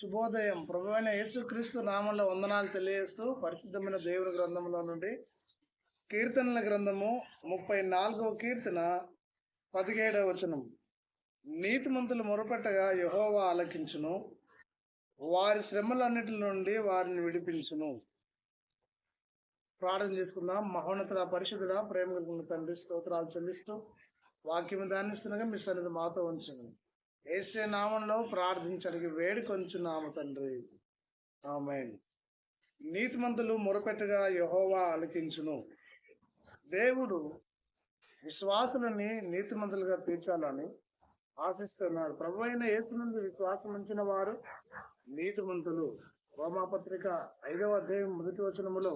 శుభోదయం. ప్రభువైన యేసుక్రీస్తు నామంలో వందనాలు తెలియజేస్తూ పరిశుద్ధమైన దేవుని గ్రంథంలో నుండి కీర్తనల గ్రంథము 34వ కీర్తన 17వ వచనం. నీతిమంతులు మొరపెట్టగా యెహోవా ఆలకించును, వారి శ్రమలన్నిటి నుండి వారిని విడిపించును. ప్రార్థన చేసుకుందాం. మహోన్నతుడా, పరిశుద్ధుడా, ప్రేమ కలిగిన తండ్రి, స్తోత్రాలు చెల్లిస్తూ వాక్యం ధ్యానిస్తుండగా మీ సన్నిధి మాతో ఉంచును. యేసు నామంలో ప్రార్థించడానికి వేడుకొంచున్నాము తండ్రి, ఆమేన్. నీతిమంతులు మొరపెట్టగా యెహోవా ఆలకించును. దేవుడు విశ్వాసులని నీతిమంతులుగా తీర్చాలని ఆశిస్తున్నాడు. ప్రభువైన యేసు నుండి విశ్వాసం ఉంచిన వారు నీతిమంతులు. రోమాపత్రిక 5వ అధ్యాయం 1వ వచనములో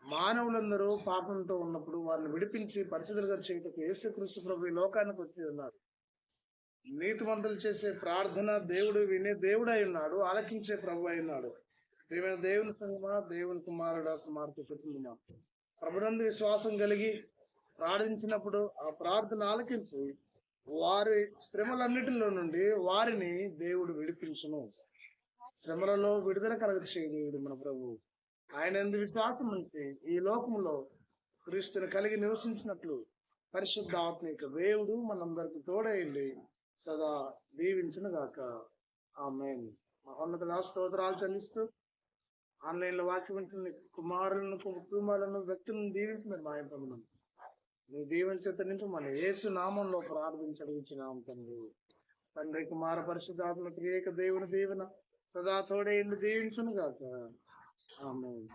మానవులందరూ పాపంతో ఉన్నప్పుడు వారిని విడిపించి పరిశుద్ధులుగా చేయటకు యేసుక్రీస్తు ప్రభు ఈ లోకానికి వచ్చి ఉన్నాడు. నీతిమంతులు చేసే ప్రార్థన దేవుడు వినే దేవుడు అయి ఉన్నాడు, ఆలకించే ప్రభు అయి ఉన్నాడు. ప్రియమైన దేవుని సంగమా, దేవుని కుమారుడా, కుమార్తె కుటుంబమా, ప్రభునందు విశ్వాసం కలిగి ప్రార్థించినప్పుడు ఆ ప్రార్థన ఆలకించి వారి శ్రమలన్నిటిలో నుండి వారిని దేవుడు విడిపించును. శ్రమలలో విడుదల కలగ చేయడు మన ప్రభు. ఆయన ఎందు విశ్వాసం ఉంచి ఈ లోకంలో క్రీస్తుని కలిగి నివసించినట్లు పరిశుద్ధ ఆత్మిక దేవుడు మనందరికి తోడైండి సదా దీవించును గాక. ఆమేన్. మహోన్నతుడా, స్తోత్రాలు చెల్లిస్తూ ఆన్లైన్ లో వాక్యం కుమారులను, కుటుంబాలను, వ్యక్తులను దీవించి మీరు మాయంపమన్నాం. నీ దీవించేత నుంచి మన యేసు నామంలో ప్రార్థించడం తండ్రి. తండ్రి, కుమార, పరిశుద్ధాత్మ త్రియేక దేవుని దీవెన సదా తోడైండి దీవించును గాక. ఆమేన్.